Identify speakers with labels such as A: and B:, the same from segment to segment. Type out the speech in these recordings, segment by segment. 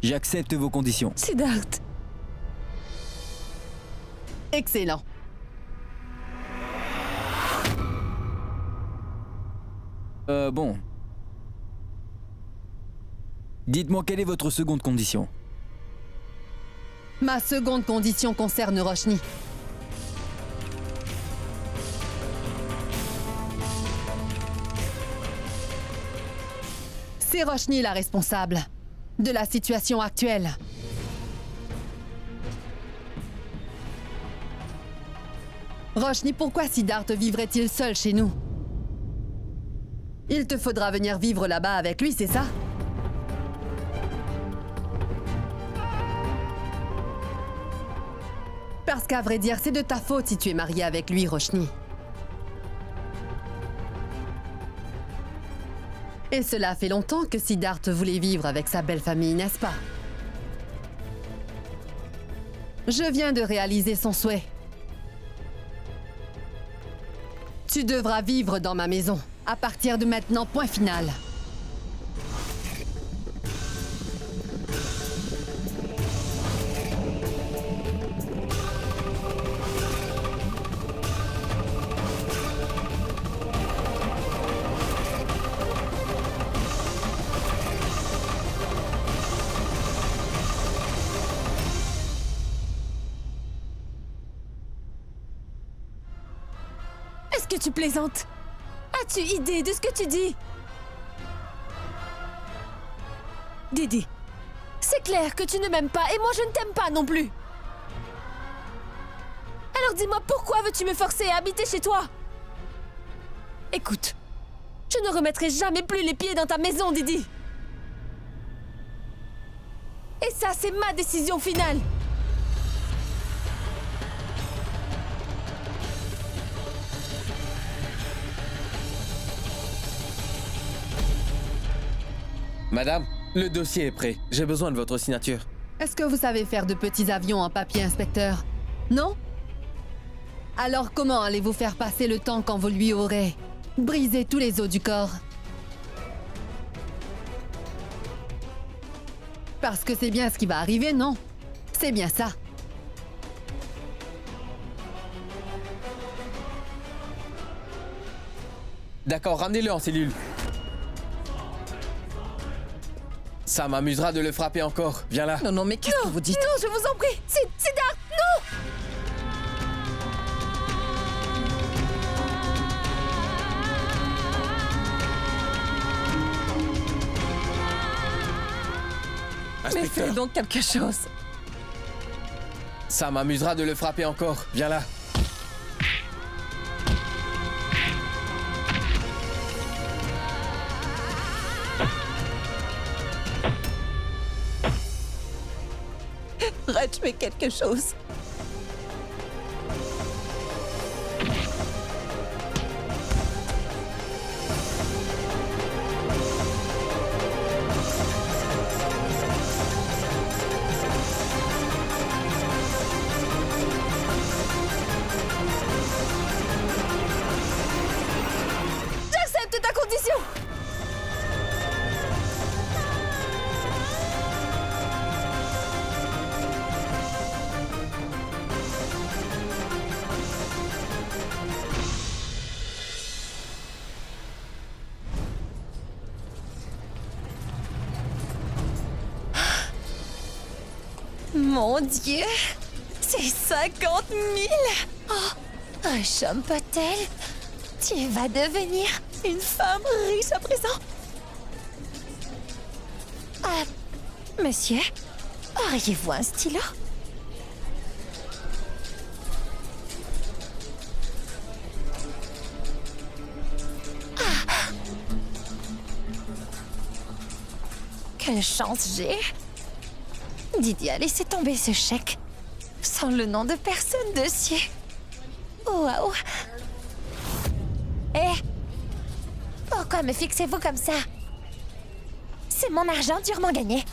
A: J'accepte vos conditions.
B: Siddharth.
C: Excellent.
A: Bon. Dites-moi quelle est votre seconde condition.
C: Ma seconde condition concerne Roshni. C'est Roshni la responsable de la situation actuelle. Roshni, pourquoi Siddharth vivrait-il seul chez nous? Il te faudra venir vivre là-bas avec lui, c'est ça? Parce qu'à vrai dire, c'est de ta faute si tu es mariée avec lui, Roshni. Et cela fait longtemps que Siddharth voulait vivre avec sa belle famille, n'est-ce pas? Je viens de réaliser son souhait. Tu devras vivre dans ma maison. À partir de maintenant, point final.
B: Est-ce que tu plaisantes? As-tu idée de ce que tu dis? Didi, c'est clair que tu ne m'aimes pas et moi je ne t'aime pas non plus. Alors dis-moi, pourquoi veux-tu me forcer à habiter chez toi? Écoute, je ne remettrai jamais plus les pieds dans ta maison, Didi. Et ça, c'est ma décision finale.
D: Madame, le dossier est prêt. J'ai besoin de votre signature.
C: Est-ce que vous savez faire de petits avions en papier, inspecteur? Non? Alors comment allez-vous faire passer le temps quand vous lui aurez brisé tous les os du corps? Parce que c'est bien ce qui va arriver, non? C'est bien ça.
D: D'accord, ramenez-le en cellule. Ça m'amusera de le frapper encore. Viens là.
B: Non, mais qu'est-ce que vous dites? Non, je vous en prie. Siddharth, non! Mais fais donc quelque chose.
D: Ça m'amusera de le frapper encore. Viens là.
B: Reg, fais quelque chose. J'accepte ta condition. Mon Dieu, c'est 50 000! Oh, Resham Patel, tu vas devenir une femme riche à présent. Monsieur, auriez-vous un stylo? Quelle chance j'ai! Didi a laissé tomber ce chèque, sans le nom de personne dessus. Waouh! Eh! Pourquoi me fixez-vous comme ça? C'est mon argent durement gagné.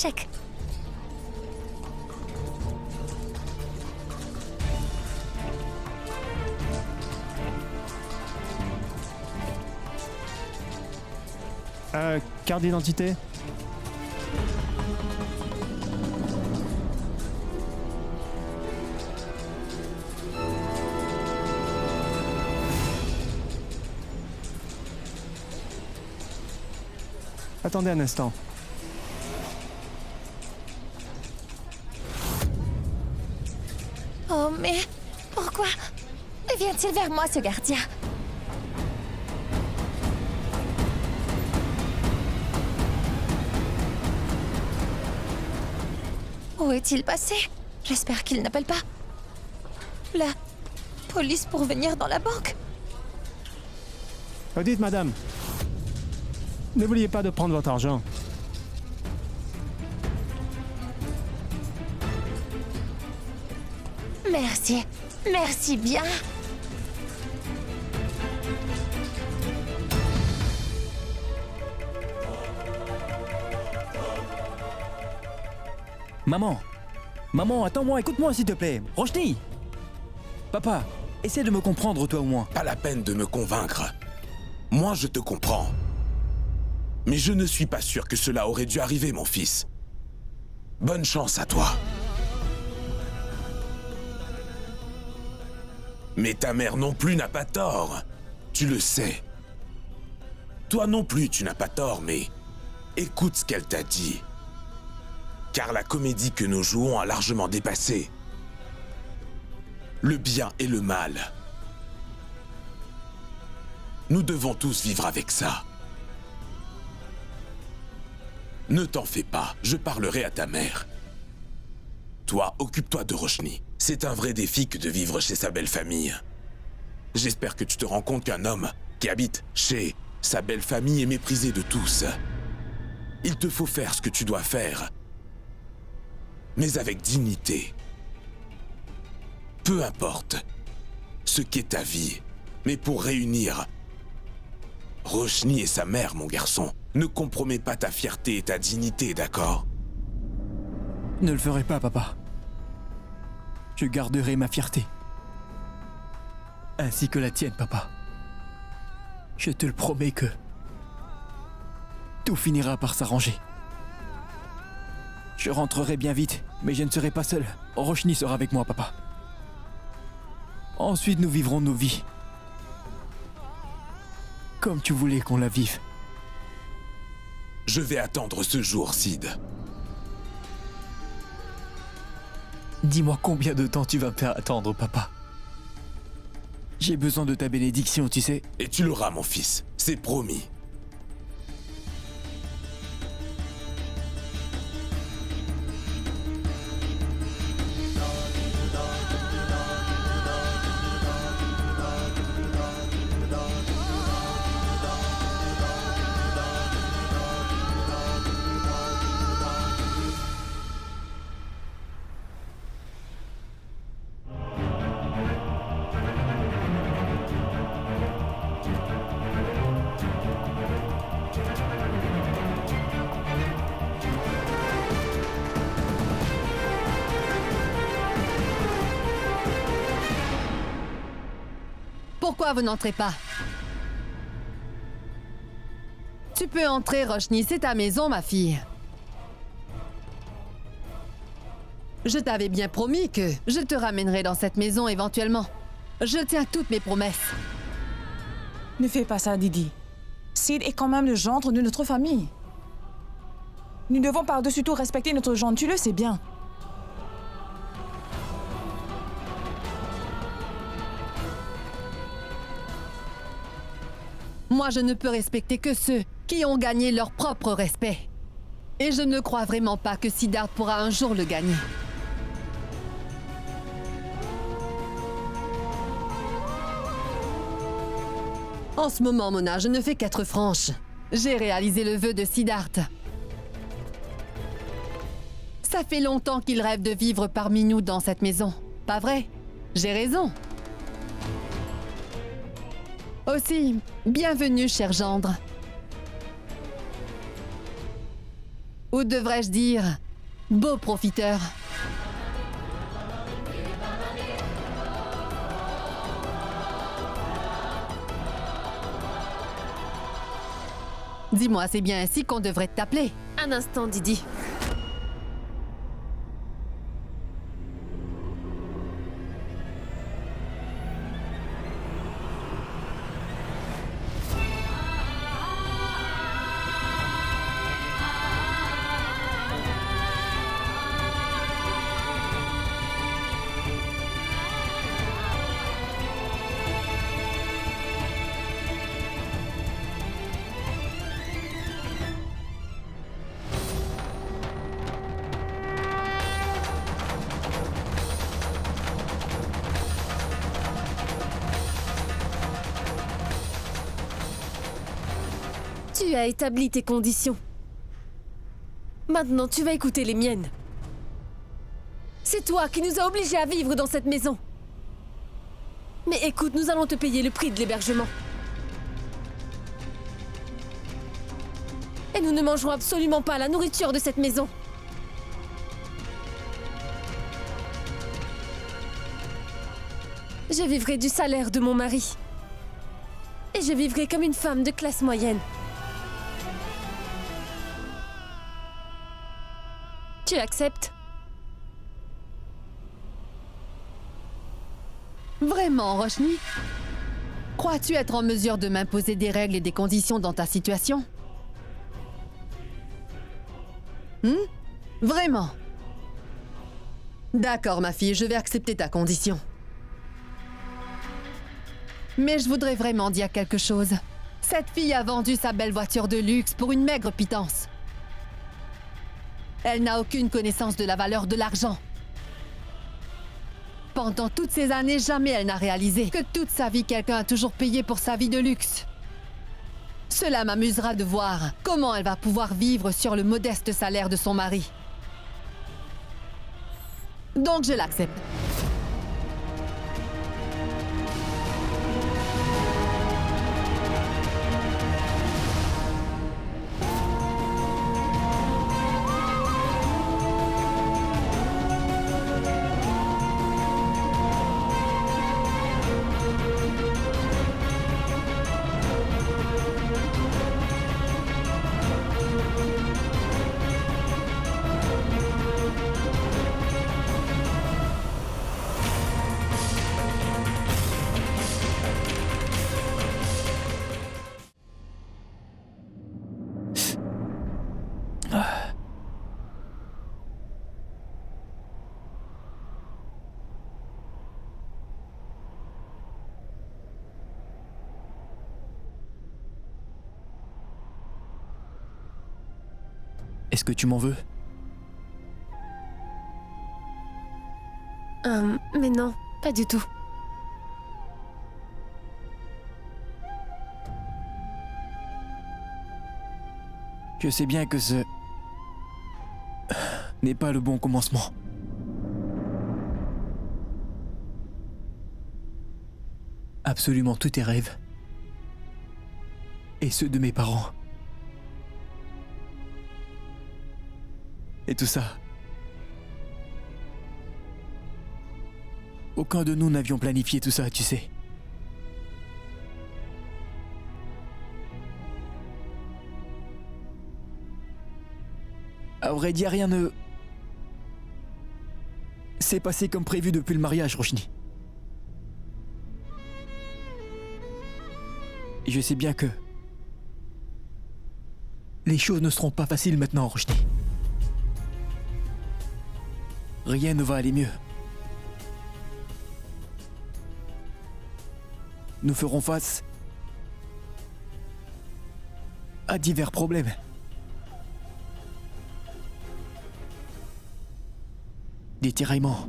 B: chèque.
E: Carte d'identité? Attendez un instant.
B: Oh, mais pourquoi vient-il vers moi, ce gardien? Où est-il passé? J'espère qu'il n'appelle pas la police pour venir dans la banque.
E: Dites, madame. N'oubliez pas de prendre votre argent.
B: Merci. Merci bien.
A: Maman! Maman, attends-moi, écoute-moi s'il te plaît. Roshni! Papa, essaie de me comprendre toi au moins.
F: Pas la peine de me convaincre. Moi, je te comprends. Mais je ne suis pas sûr que cela aurait dû arriver, mon fils. Bonne chance à toi. Mais ta mère non plus n'a pas tort. Tu le sais. Toi non plus, tu n'as pas tort, mais écoute ce qu'elle t'a dit. Car la comédie que nous jouons a largement dépassé le bien et le mal. Nous devons tous vivre avec ça. Ne t'en fais pas, je parlerai à ta mère. Toi, occupe-toi de Roshni. C'est un vrai défi que de vivre chez sa belle famille. J'espère que tu te rends compte qu'un homme qui habite chez sa belle famille est méprisé de tous. Il te faut faire ce que tu dois faire, mais avec dignité. Peu importe ce qu'est ta vie, mais pour réunir Roshni et sa mère, mon garçon, ne compromets pas ta fierté et ta dignité, d'accord?
A: Ne le ferai pas, papa. Je garderai ma fierté. Ainsi que la tienne, papa. Je te le promets que tout finira par s'arranger. Je rentrerai bien vite, mais je ne serai pas seul. Roshni sera avec moi, papa. Ensuite, nous vivrons nos vies. Comme tu voulais qu'on la vive.
F: Je vais attendre ce jour, Sid.
A: Dis-moi combien de temps tu vas me faire attendre, papa. J'ai besoin de ta bénédiction, tu sais.
F: Et tu l'auras, mon fils. C'est promis.
C: Pourquoi vous n'entrez pas? Tu peux entrer, Roshni, c'est ta maison, ma fille. Je t'avais bien promis que je te ramènerai dans cette maison éventuellement. Je tiens toutes mes promesses.
G: Ne fais pas ça, Didi. Sid est quand même le gendre de notre famille. Nous devons par-dessus tout respecter notre gendre, tu le sais bien.
C: Moi, je ne peux respecter que ceux qui ont gagné leur propre respect. Et je ne crois vraiment pas que Siddharth pourra un jour le gagner. En ce moment, Mona, je ne fais qu'être franche. J'ai réalisé le vœu de Siddharth. Ça fait longtemps qu'il rêve de vivre parmi nous dans cette maison. Pas vrai? J'ai raison. Aussi, bienvenue, cher gendre. Ou devrais-je dire, beau profiteur. Dis-moi, c'est bien ainsi qu'on devrait t'appeler.
H: Un instant, Didi. Tu as établi tes conditions. Maintenant, tu vas écouter les miennes. C'est toi qui nous as obligés à vivre dans cette maison. Mais écoute, nous allons te payer le prix de l'hébergement. Et nous ne mangerons absolument pas la nourriture de cette maison. Je vivrai du salaire de mon mari. Et je vivrai comme une femme de classe moyenne. Tu acceptes?
C: Vraiment, Roshni? Crois-tu être en mesure de m'imposer des règles et des conditions dans ta situation? Vraiment? D'accord, ma fille, je vais accepter ta condition. Mais je voudrais vraiment dire quelque chose. Cette fille a vendu sa belle voiture de luxe pour une maigre pitance. Elle n'a aucune connaissance de la valeur de l'argent. Pendant toutes ces années, jamais elle n'a réalisé que toute sa vie, quelqu'un a toujours payé pour sa vie de luxe. Cela m'amusera de voir comment elle va pouvoir vivre sur le modeste salaire de son mari. Donc je l'accepte.
A: Est-ce que tu m'en veux?
H: Mais non, pas du tout.
A: Je sais bien que ce n'est pas le bon commencement. Absolument tous tes rêves et ceux de mes parents. Et tout ça. Aucun de nous n'avions planifié tout ça, tu sais. À vrai dire, rien ne s'est passé comme prévu depuis le mariage, Roshni. Et je sais bien que les choses ne seront pas faciles maintenant, Roshni. Rien ne va aller mieux. Nous ferons face à divers problèmes. Des tiraillements.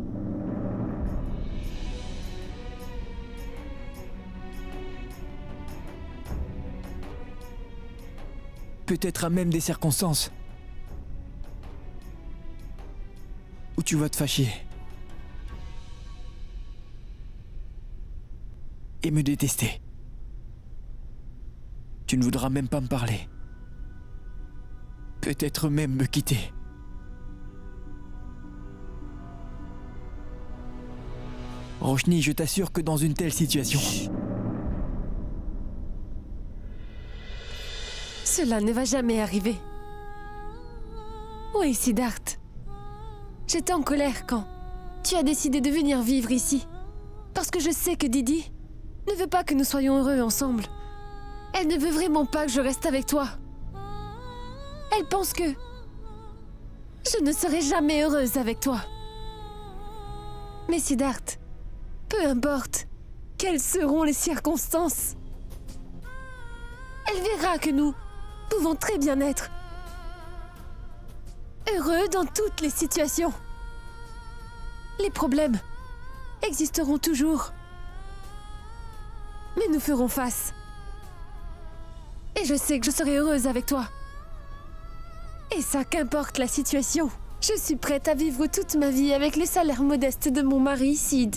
A: Peut-être à même des circonstances où tu vas te fâcher et me détester. Tu ne voudras même pas me parler. Peut-être même me quitter. Roshni, je t'assure que dans une telle situation,
H: Cela ne va jamais arriver. Oui, Siddharth. J'étais en colère quand tu as décidé de venir vivre ici. Parce que je sais que Didi ne veut pas que nous soyons heureux ensemble. Elle ne veut vraiment pas que je reste avec toi. Elle pense que je ne serai jamais heureuse avec toi. Mais Siddharth, peu importe quelles seront les circonstances, elle verra que nous pouvons très bien être heureux dans toutes les situations. Les problèmes existeront toujours. Mais nous ferons face. Et je sais que je serai heureuse avec toi. Et ça, qu'importe la situation. Je suis prête à vivre toute ma vie avec les salaires modestes de mon mari, Sid.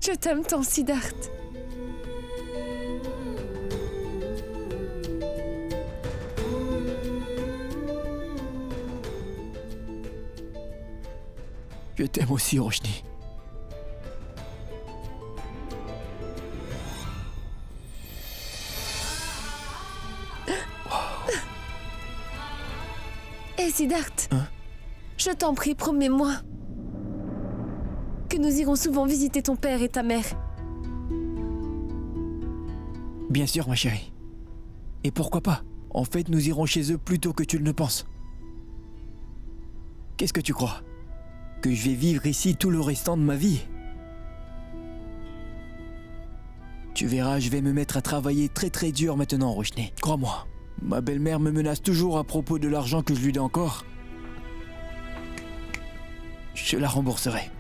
H: Je t'aime tant, Siddharth.
A: je t'aime aussi, Roshni.
H: Hé, Siddharth.
A: Hein?
H: Je t'en prie, promets-moi que nous irons souvent visiter ton père et ta mère.
A: Bien sûr, ma chérie. Et pourquoi pas? En fait, nous irons chez eux plus tôt que tu ne le penses. Qu'est-ce que tu crois? Que je vais vivre ici tout le restant de ma vie? Tu verras, je vais me mettre à travailler très très dur maintenant, Roshni. Crois-moi. Ma belle-mère me menace toujours à propos de l'argent que je lui dois encore. Je la rembourserai.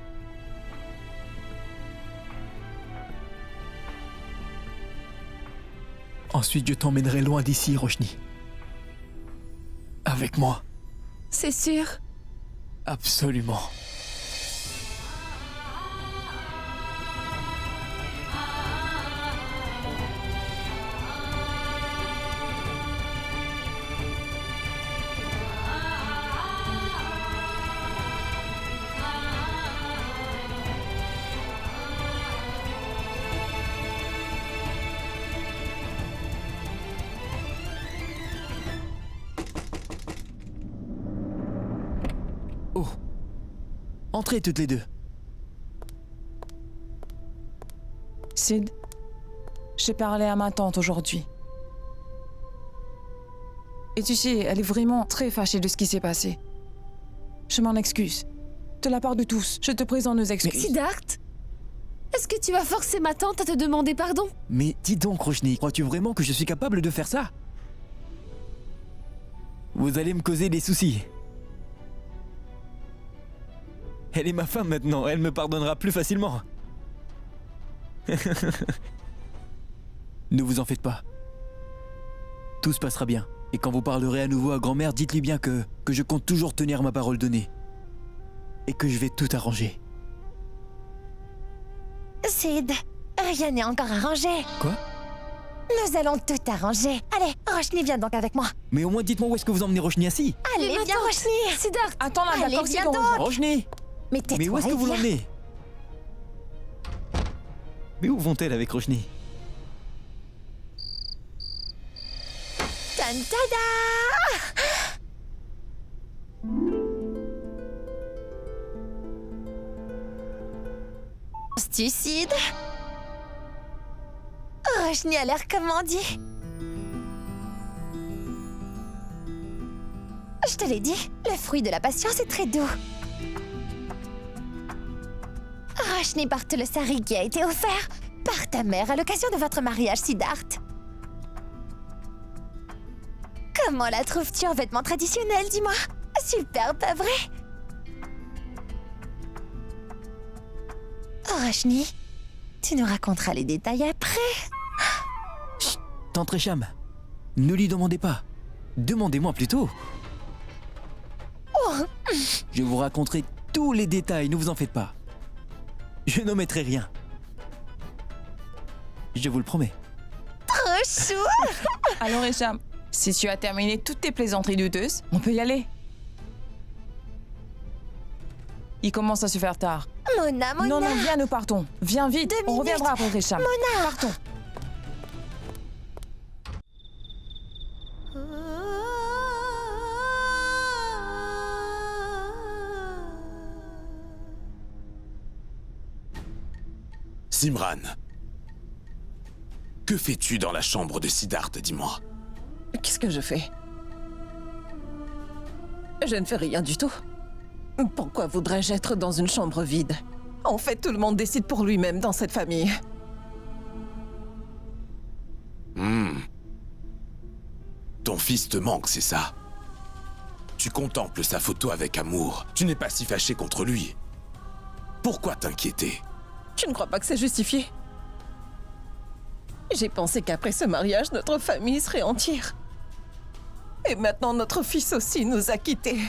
A: Ensuite, je t'emmènerai loin d'ici, Roshni. Avec moi.
H: C'est sûr?
A: Absolument. Oh. Entrez toutes les deux.
G: Sid, j'ai parlé à ma tante aujourd'hui. Et tu sais, elle est vraiment très fâchée de ce qui s'est passé. Je m'en excuse. De la part de tous, je te présente nos excuses.
H: Siddharth? Est-ce que tu vas forcer ma tante à te demander pardon?
A: Mais dis donc, Roshni, crois-tu vraiment que je suis capable de faire ça? Vous allez me causer des soucis. Elle est ma femme maintenant, elle me pardonnera plus facilement. Ne vous en faites pas. Tout se passera bien. Et quand vous parlerez à nouveau à grand-mère, dites-lui bien que je compte toujours tenir ma parole donnée. Et que je vais tout arranger.
B: Sid, rien n'est encore arrangé.
A: Quoi?
B: Nous allons tout arranger. Allez, Roshni, viens donc avec moi.
A: Mais au moins dites-moi où est-ce que vous emmenez Roshni assis.
B: Allez,
H: ma
B: viens,
H: tante.
B: Roshni.
H: Siddharth!
G: Attends, là,
B: Allez,
G: d'accord,
B: viens
G: c'est bon.
B: donc.
A: Roshni!
B: Mais tais-toi
A: Mais où est-ce que
B: et
A: vous
B: viens.
A: l'emmenez? Mais où vont-elles avec Roshni?
B: Tan tada! Sid? Roshni a l'air comment dit. Je te l'ai dit, le fruit de la patience est très doux. Roshni porte le sari qui a été offert par ta mère à l'occasion de votre mariage, Siddharth. Comment la trouves-tu en vêtements traditionnels, dis-moi? Super, pas vrai? Roshni, tu nous raconteras les détails après.
A: Tante Resham, ne lui demandez pas. Demandez-moi plutôt.
B: Oh,
A: Je vous raconterai tous les détails, ne vous en faites pas. Je n'omettrai rien. Je vous le promets.
B: trop chou.
G: Alors, Hicham, si tu as terminé toutes tes plaisanteries douteuses, on peut y aller. Il commence à se faire tard.
B: Mona.
G: Non, viens, nous partons. Viens vite,
B: 2
G: on
B: minutes.
G: reviendra après, Hicham. Partons.
F: Simran, que fais-tu dans la chambre de Siddharth, dis-moi?
I: Qu'est-ce que je fais? Je ne fais rien du tout. Pourquoi voudrais-je être dans une chambre vide? En fait, tout le monde décide pour lui-même dans cette famille.
F: Ton fils te manque, c'est ça? Tu contemples sa photo avec amour. Tu n'es pas si fâché contre lui. Pourquoi t'inquiéter?
I: Je ne crois pas que c'est justifié. J'ai pensé qu'après ce mariage, notre famille serait entière. Et maintenant, notre fils aussi nous a quittés.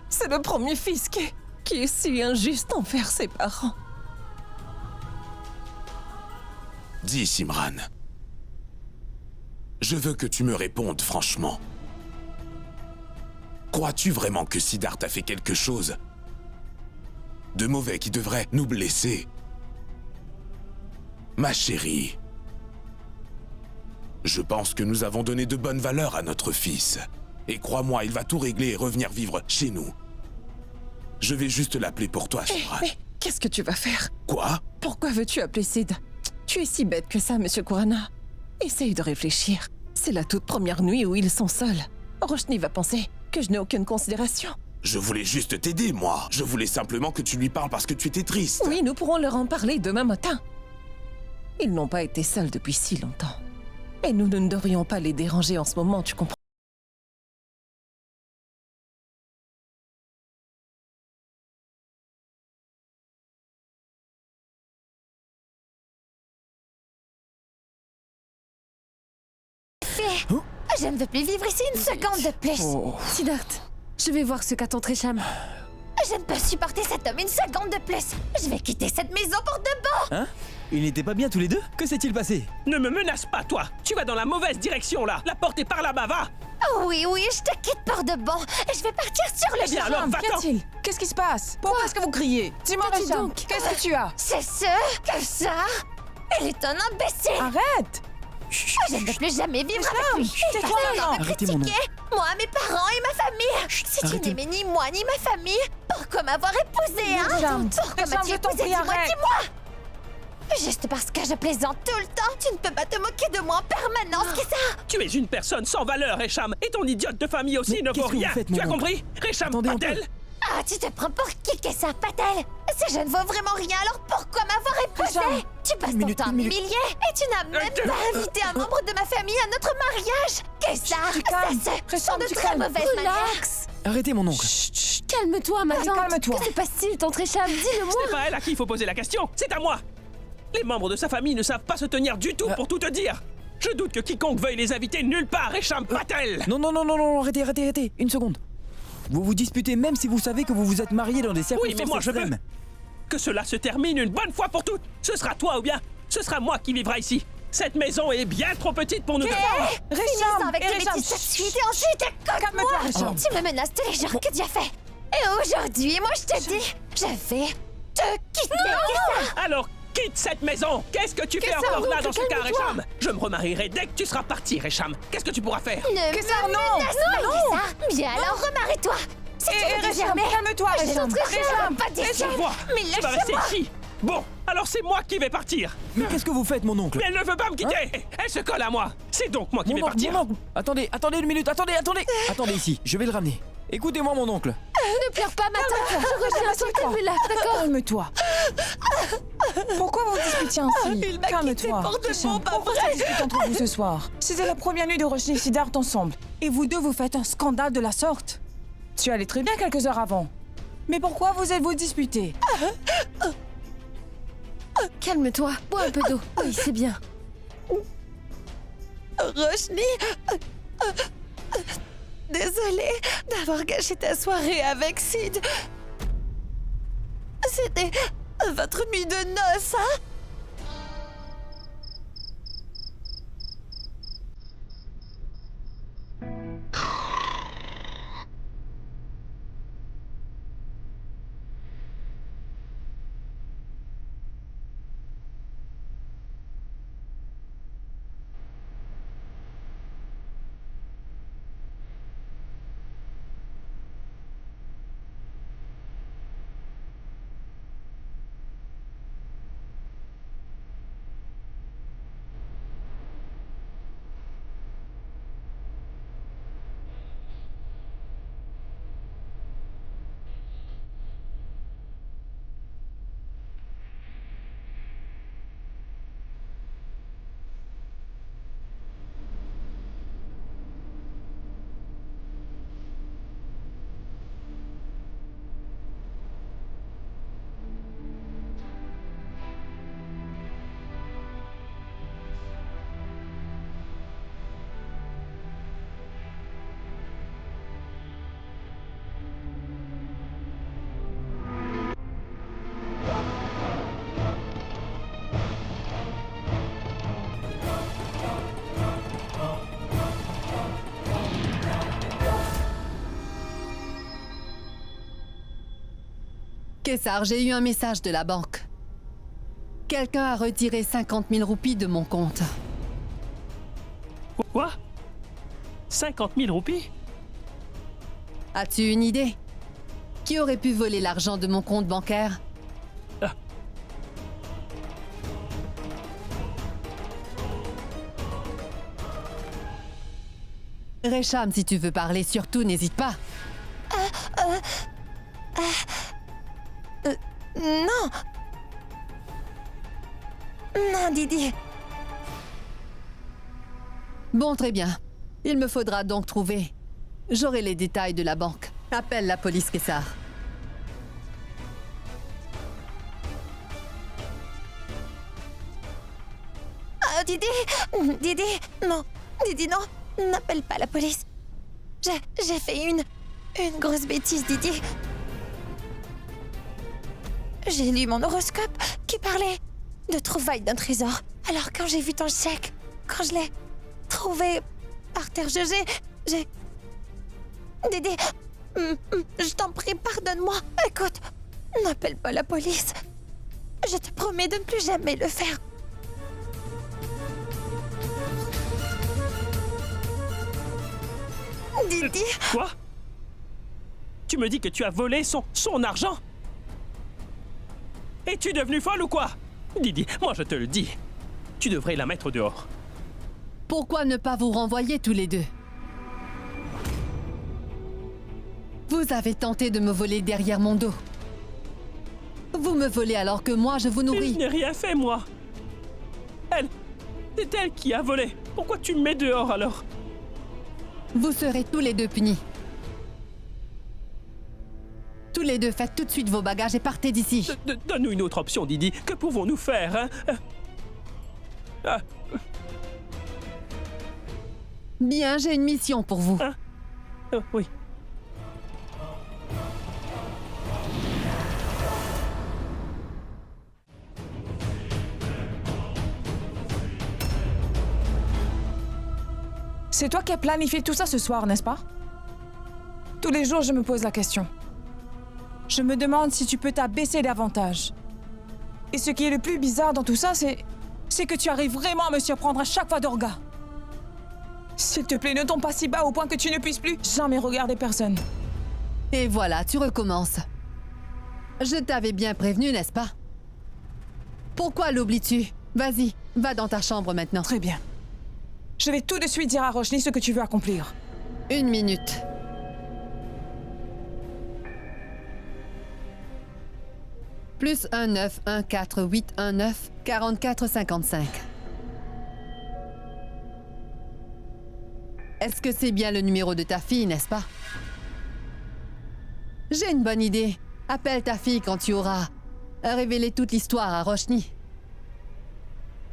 I: C'est le premier fils qui est si injuste envers ses parents.
F: Dis, Simran. Je veux que tu me répondes franchement. Crois-tu vraiment que Siddharth a fait quelque chose de mauvais qui devrait nous blesser? Ma chérie, je pense que nous avons donné de bonnes valeurs à notre fils. Et crois-moi, il va tout régler et revenir vivre chez nous. Je vais juste l'appeler pour toi, Simran.
I: Mais qu'est-ce que tu vas faire?
F: Quoi?
I: Pourquoi veux-tu appeler Sid? Tu es si bête que ça, Monsieur Kurana. Essaye de réfléchir. C'est la toute première nuit où ils sont seuls. Roshni va penser que je n'ai aucune considération.
F: Je voulais juste t'aider, moi. Je voulais simplement que tu lui parles parce que tu étais triste.
I: Oui, nous pourrons leur en parler demain matin. Ils n'ont pas été seuls depuis si longtemps. Et nous ne devrions pas les déranger en ce moment, tu comprends?
B: Je ne veux plus vivre ici une seconde de plus.
H: Siddharth, je vais voir ce qu'attend Tresham.
B: Je ne peux supporter cet homme une seconde de plus. Je vais quitter cette maison pour de bon.
A: Hein? Ils n'étaient pas bien tous les deux? Que s'est-il passé?
J: Ne me menace pas, toi! Tu vas dans la mauvaise direction, là! La porte est par là-bas, va!
B: Oh oui, je te quitte pour de bon. Je vais partir sur le
J: Eh bien
B: champ.
J: alors,
G: Qu'y
J: va-t'en!
G: a-t-il? Qu'est-ce qui se passe? Pourquoi est-ce que vous criez? Dis-moi,
H: Qu'as-tu
G: Hicham,
H: donc?
G: qu'est-ce que tu as?
B: C'est ce que ça? Elle est un imbécile.
G: Arrête!
B: Je ne veux plus jamais vivre avec lui.
G: tais-toi
B: Personne
G: maintenant.
B: ne me
A: Arrêtez mon nom.
B: critiquer. Moi, mes parents et ma famille. Si tu
A: arrêtez.
B: n'aimais ni moi ni ma famille, pourquoi m'avoir épousée, hein?
G: Hicham,
B: Pourquoi
G: Hicham,
B: m'as-tu
G: je t'en
B: épousée?
G: prie, arrête.
B: Dis-moi. Juste parce que je plaisante tout le temps, tu ne peux pas te moquer de moi en permanence, qu'est-ce que ça?
J: Tu es une personne sans valeur, Hicham! Et ton idiote de famille aussi
A: Mais
J: ne vaut
A: qu'est-ce que
J: rien!
A: vous faites,
J: Tu
A: mon
J: as
A: oncle?
J: compris? Hicham
A: Attendez un peu.
J: Patel!
B: Ah, tu te prends pour qui qu'est ça, Patel? Si je ne vaux vraiment rien, alors pourquoi m'avoir épousée?
G: Hicham,
B: Tu passes ton
A: minute,
B: temps à
A: une minute.
B: m'humilier et tu n'as même pas invité un membre de ma famille à notre mariage. Qu'est-ce ça?
G: Tu calmes.
B: Ça sont de
G: Tu
B: très
G: calmes.
B: mauvaises manières.
H: Relax.
A: Arrêtez mon oncle.
H: Calme-toi, ma
G: Allez,
H: tante.
G: calme-toi.
H: Que se passe-t-il, tante Tresham? Dis-le-moi.
J: C'est pas elle à qui il faut poser la question, c'est à moi! Les membres de sa famille ne savent pas se tenir du tout pour tout te dire! Je doute que quiconque veuille les inviter nulle part, Hicham Patel!
A: Non, arrêtez. Une seconde. Vous vous disputez même si vous savez que vous vous êtes mariés dans des circonstances
J: Oui, mais moi je veux
A: extrêmes.
J: que cela se termine une bonne fois pour toutes! Ce sera toi ou bien ce sera moi qui vivra ici! Cette maison est bien trop petite pour nous deux!
B: Finissons avec tes
G: Hicham,
B: bêtises tout de suite et ensuite écoute-moi.
G: Calme-toi, Hicham.
B: Tu me menaces tous les jours, que Dieu a fait. Et aujourd'hui, moi je te dis, je vais te quitter. Qu'est-ce ça?
J: Alors, quitte cette maison! Qu'est-ce que tu fais encore là dans ce cas, Hicham? Je me remarierai dès que tu seras parti, Hicham! Qu'est-ce que tu pourras faire?
B: Ne
G: Qu'est-ce que ça?
B: me
G: Non,
B: menace pas, Kessa. Bien alors, remarie-toi. Si tu veux
G: Hicham,
B: jamais,
G: calme-toi,
B: je
G: Hicham.
B: t'entrerai pas d'ici.
J: Quoi?
B: Mais
J: Tu vas rester
B: lâche-moi.
J: ici! Bon, alors c'est moi qui vais partir!
A: Mais qu'est-ce que vous faites, mon oncle?
J: Mais elle ne veut pas me quitter! Elle se colle à moi! C'est donc moi qui vais partir!
A: Mon oncle. Attendez une minute, attendez. Attendez ici, je vais le ramener. Écoutez-moi, mon oncle.
H: Ne pleure pas, ma tante. Je reviens à toi, calme-la, d'accord?
G: Calme-toi. Pourquoi vous vous disputez ainsi? Calme-toi. Hicham, pourquoi ça dispute entre vous ce soir? C'était la première nuit de Roshni et Siddharth ensemble. Et vous deux, vous faites un scandale de la sorte. Tu allais très bien quelques heures avant. Mais pourquoi vous êtes-vous disputés?
H: Calme-toi. Bois un peu d'eau. Oui, c'est bien.
I: Roshni, désolée d'avoir gâché ta soirée avec Sid. C'était votre nuit de noces, hein?
C: Kessar, j'ai eu un message de la banque. Quelqu'un a retiré 50 000 roupies de mon compte.
J: Quoi? 50 000 roupies?
C: As-tu une idée? Qui aurait pu voler l'argent de mon compte bancaire? Resham, si tu veux parler, surtout n'hésite pas.
B: Non. Non, Didi.
C: Bon, très bien. Il me faudra donc trouver. J'aurai les détails de la banque. Appelle la police, Kessar.
B: Ah, Didi. Didi, non. Didi, non. N'appelle pas la police. J'ai fait une grosse bêtise, Didi. J'ai lu mon horoscope qui parlait de trouvailles d'un trésor. Alors quand j'ai vu ton chèque, quand je l'ai trouvé par terre, j'ai... Didi, je t'en prie, pardonne-moi. Écoute, n'appelle pas la police. Je te promets de ne plus jamais le faire. Didi.
J: Quoi? Tu me dis que tu as volé son argent? Es-tu devenue folle ou quoi? Didi, moi je te le dis. Tu devrais la mettre dehors.
C: Pourquoi ne pas vous renvoyer tous les deux? Vous avez tenté de me voler derrière mon dos. Vous me volez alors que moi je vous nourris.
J: Je n'ai rien fait, moi. C'est elle qui a volé. Pourquoi tu me mets dehors alors?
C: Vous serez tous les deux punis. Tous les deux, faites tout de suite vos bagages et partez d'ici.
J: Donne-nous une autre option, Didi. Que pouvons-nous faire, hein?
C: Bien, j'ai une mission pour vous.
J: Oui.
G: C'est toi qui as planifié tout ça ce soir, n'est-ce pas? Tous les jours, je me pose la question. Je me demande si tu peux t'abaisser davantage. Et ce qui est le plus bizarre dans tout ça, c'est que tu arrives vraiment à me surprendre à chaque fois, Dorga. S'il te plaît, ne tombe pas si bas au point que tu ne puisses plus jamais regarder personne.
C: Et voilà, tu recommences. Je t'avais bien prévenu, n'est-ce pas? Pourquoi l'oublies-tu? Vas-y, va dans ta chambre maintenant.
G: Très bien. Je vais tout de suite dire à Roshni ce que tu veux accomplir.
C: 1 minute. Plus 1 9 1 4 8 1 9 44 55. Est-ce que c'est bien le numéro de ta fille, n'est-ce pas? J'ai une bonne idée. Appelle ta fille quand tu auras révélé toute l'histoire à Roshni.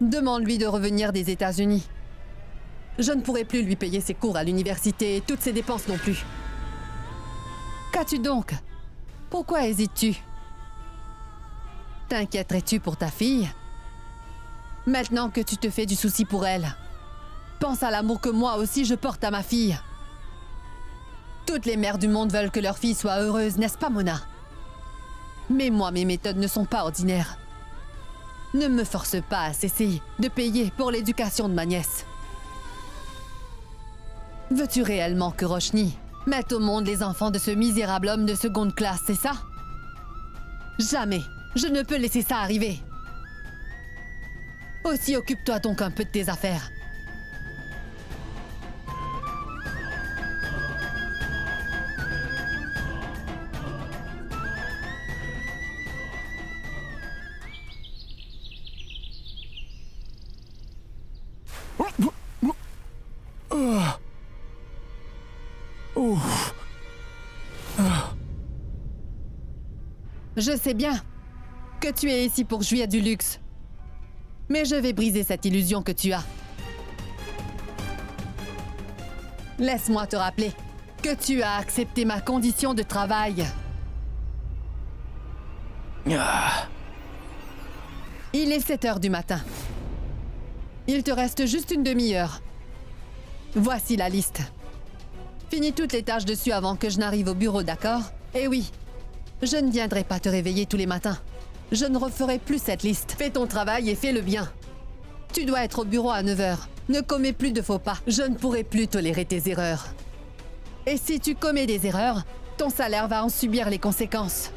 C: Demande-lui de revenir des États-Unis. Je ne pourrai plus lui payer ses cours à l'université et toutes ses dépenses non plus. Qu'as-tu donc? Pourquoi hésites-tu? T'inquiéterais-tu pour ta fille? Maintenant que tu te fais du souci pour elle, pense à l'amour que moi aussi je porte à ma fille. Toutes les mères du monde veulent que leur fille soit heureuse, n'est-ce pas, Mona? Mais moi, mes méthodes ne sont pas ordinaires. Ne me force pas à cesser de payer pour l'éducation de ma nièce. Veux-tu réellement que Roshni mette au monde les enfants de ce misérable homme de seconde classe, c'est ça? Jamais. Je ne peux laisser ça arriver. Aussi, occupe-toi donc un peu de tes affaires. Je sais bien que tu es ici pour jouir du luxe. Mais je vais briser cette illusion que tu as. Laisse-moi te rappeler que tu as accepté ma condition de travail. Il est 7 heures du matin. Il te reste juste une demi-heure. Voici la liste. Finis toutes les tâches dessus avant que je n'arrive au bureau, d'accord? Et oui, je ne viendrai pas te réveiller tous les matins. Je ne referai plus cette liste. Fais ton travail et fais-le bien. Tu dois être au bureau à 9 heures. Ne commets plus de faux pas. Je ne pourrai plus tolérer tes erreurs. Et si tu commets des erreurs, ton salaire va en subir les conséquences.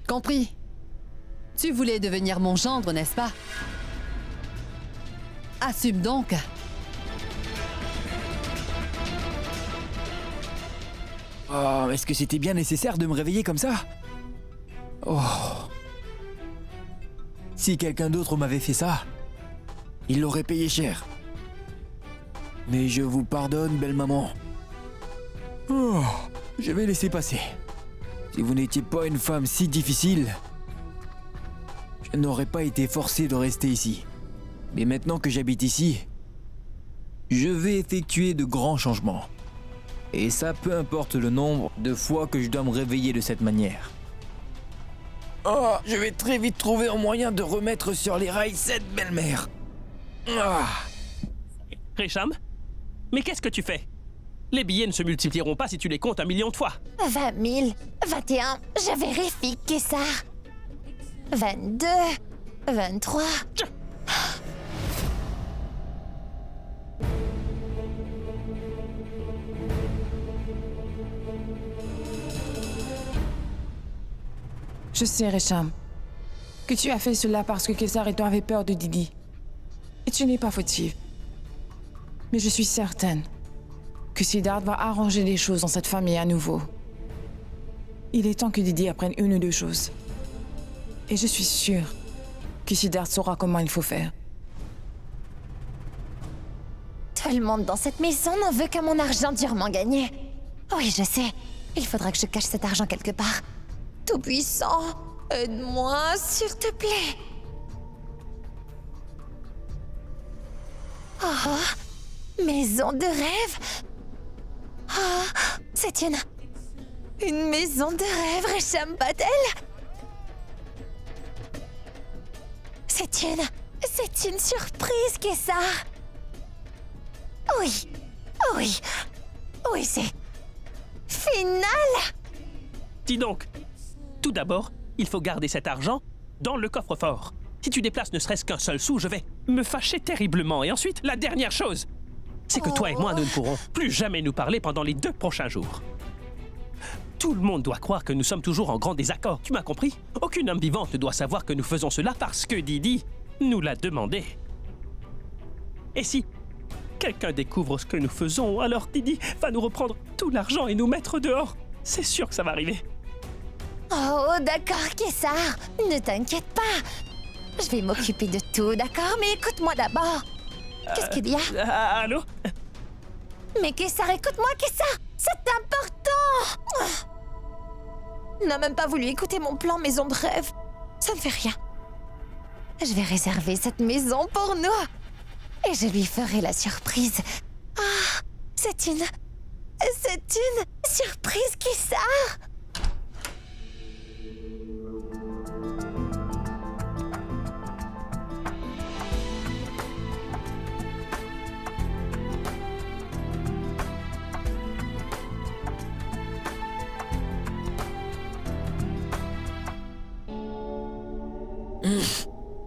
C: Compris? Tu voulais devenir mon gendre, n'est-ce pas? Assume donc.
A: Oh, est-ce que c'était bien nécessaire de me réveiller comme ça? Oh. Si quelqu'un d'autre m'avait fait ça, il l'aurait payé cher. Mais je vous pardonne, belle maman. Oh, je vais laisser passer. Si vous n'étiez pas une femme si difficile, je n'aurais pas été forcé de rester ici. Mais maintenant que j'habite ici, je vais effectuer de grands changements. Et ça, peu importe le nombre de fois que je dois me réveiller de cette manière. Oh, je vais très vite trouver un moyen de remettre sur les rails cette belle-mère. Ah.
J: Resham, mais qu'est-ce que tu fais? Les billets ne se multiplieront pas si tu les comptes 1 million de fois.
B: 20 000, 21, je vérifie, Kessar. 22, 23...
G: Je sais, Resham, que tu as fait cela parce que Kessar et toi avaient peur de Didi. Et tu n'es pas fautive. Mais je suis certaine que Siddharth va arranger les choses dans cette famille à nouveau. Il est temps que Didi apprenne une ou deux choses. Et je suis sûre que Siddharth saura comment il faut faire.
B: Tout le monde dans cette maison n'en veut qu'à mon argent durement gagné. Oui, je sais. Il faudra que je cache cet argent quelque part. Tout-Puissant, aide-moi, s'il te plaît. Oh, maison de rêve. Oh, c'est une maison de rêve, Resham Patel. C'est une surprise, Kessar. Oui, c'est final.
J: Dis donc, tout d'abord, il faut garder cet argent dans le coffre-fort. Si tu déplaces ne serait-ce qu'un seul sou, je vais me fâcher terriblement. Et ensuite, la dernière chose, c'est que toi et moi, nous ne pourrons plus jamais nous parler pendant les 2 prochains jours. Tout le monde doit croire que nous sommes toujours en grand désaccord. Tu m'as compris? Aucune âme vivante ne doit savoir que nous faisons cela parce que Didi nous l'a demandé. Et si quelqu'un découvre ce que nous faisons, alors Didi va nous reprendre tout l'argent et nous mettre dehors. C'est sûr que ça va arriver.
B: Oh, d'accord, Kessar. Ne t'inquiète pas. Je vais m'occuper de tout, d'accord? Mais écoute-moi d'abord. Qu'est-ce qu'il y a?
J: Allô?
B: Mais Kessar, écoute-moi, Kessar. C'est important. N'a même pas voulu écouter mon plan maison de rêve. Ça ne fait rien. Je vais réserver cette maison pour nous. Et je lui ferai la surprise. Ah, c'est une surprise, Kessar.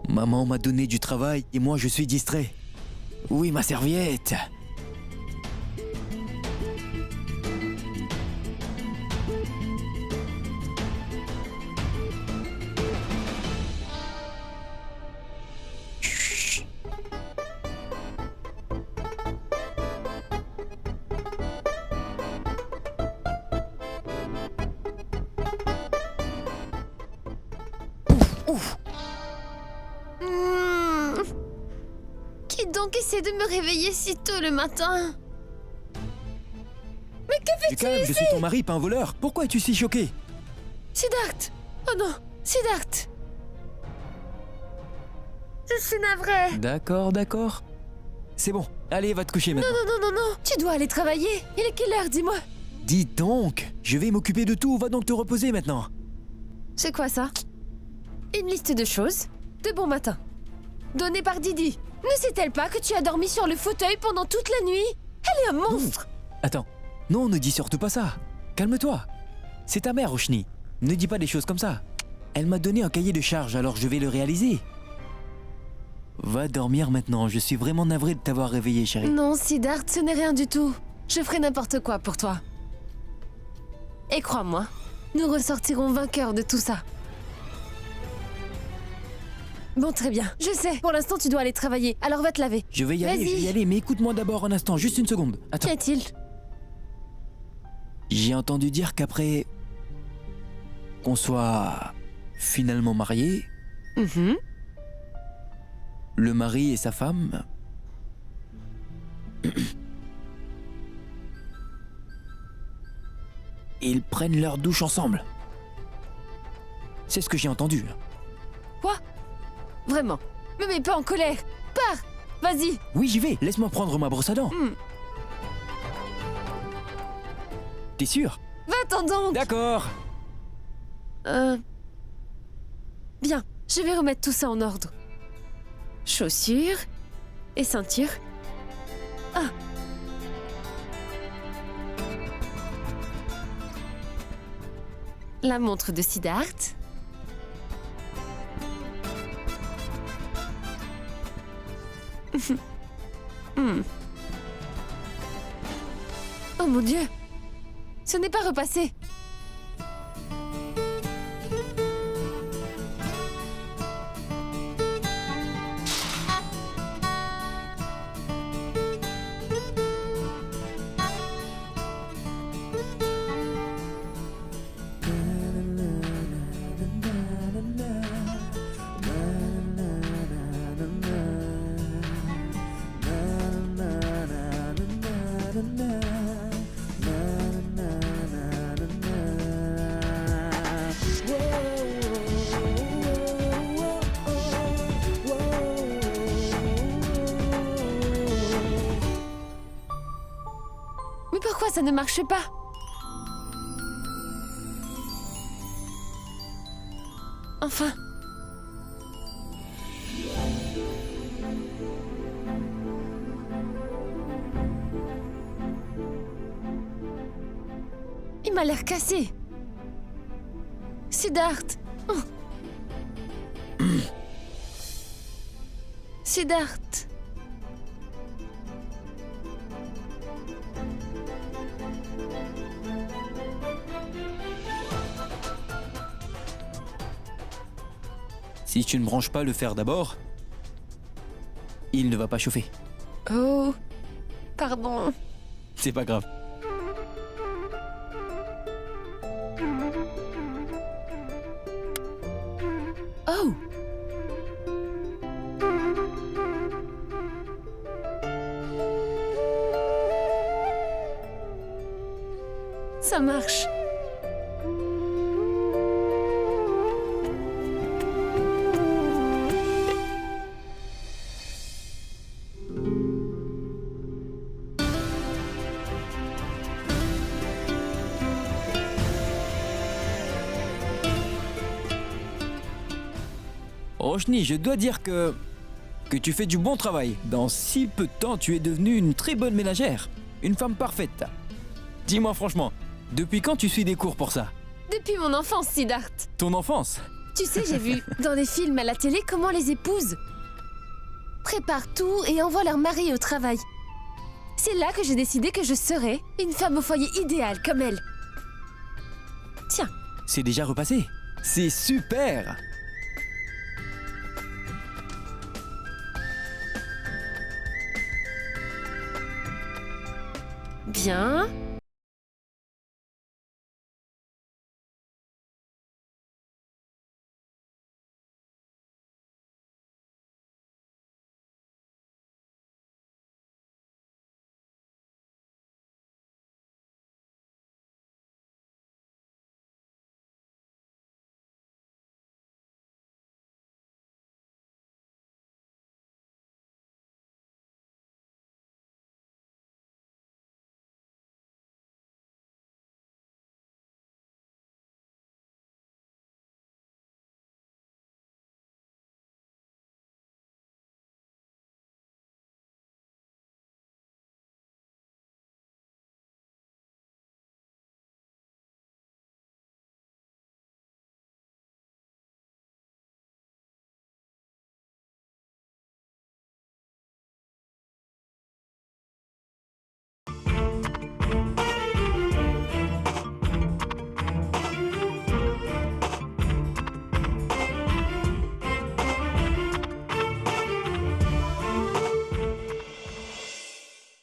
A: Maman m'a donné du travail et moi je suis distrait. Oui, ma serviette.
H: Qui donc essaie de me réveiller si tôt le matin? Mais que
A: Du
H: fais-tu
A: calme, je
H: ici?
A: suis ton mari, pas un voleur. Pourquoi es-tu si choqué?
H: Siddharth! Oh non, Siddharth! Je suis navrée.
A: D'accord. C'est bon, allez, va te coucher maintenant.
H: Non, tu dois aller travailler. Il est quelle heure, dis-moi?
A: Dis donc, je vais m'occuper de tout, va donc te reposer maintenant.
H: C'est quoi ça? Une liste de choses de bon matin. Donnée par Didi. Ne sait-elle pas que tu as dormi sur le fauteuil pendant toute la nuit? Elle est un monstre!
A: Attends, non, ne dis surtout pas ça. Calme-toi. C'est ta mère, Roshni. Ne dis pas des choses comme ça. Elle m'a donné un cahier de charge, alors je vais le réaliser. Va dormir maintenant, je suis vraiment navré de t'avoir réveillé, chérie.
H: Non, Siddharth, ce n'est rien du tout. Je ferai n'importe quoi pour toi. Et crois-moi, nous ressortirons vainqueurs de tout ça. Bon, très bien. Je sais, pour l'instant, tu dois aller travailler, alors va te laver.
A: Je vais y
H: Vas-y.
A: aller, mais écoute-moi d'abord un instant, juste une seconde. Attends.
H: Qu'y a-t-il?
A: J'ai entendu dire qu'après qu'on soit finalement mariés,
H: Mhm.
A: le mari et sa femme ils prennent leur douche ensemble. C'est ce que j'ai entendu.
H: Quoi? Vraiment? Me mets pas en colère. Pars! Vas-y!
A: Oui, j'y vais. Laisse-moi prendre ma brosse à dents. T'es sûr?
H: Va-t'en donc!
A: D'accord.
H: Bien, je vais remettre tout ça en ordre. Chaussures et ceinture. Ah! La montre de Siddharth. Oh mon Dieu! Ce n'est pas repassé. Mais pourquoi ça ne marche pas? Enfin. Il m'a l'air cassé. Siddharth. Oh. Siddharth.
A: Si tu ne branches pas le fer d'abord, il ne va pas chauffer.
H: Oh. Pardon.
A: C'est pas grave.
H: Oh. Ça marche.
A: Roshni, je dois dire que tu fais du bon travail. Dans si peu de temps, tu es devenue une très bonne ménagère. Une femme parfaite. Dis-moi franchement, depuis quand tu suis des cours pour ça?
H: Depuis mon enfance, Siddharth.
A: Ton enfance?
H: Tu sais, j'ai vu dans les films à la télé comment les épouses préparent tout et envoient leur mari au travail. C'est là que j'ai décidé que je serais une femme au foyer idéale comme elle. Tiens.
A: C'est déjà repassé. C'est super!
H: Bien.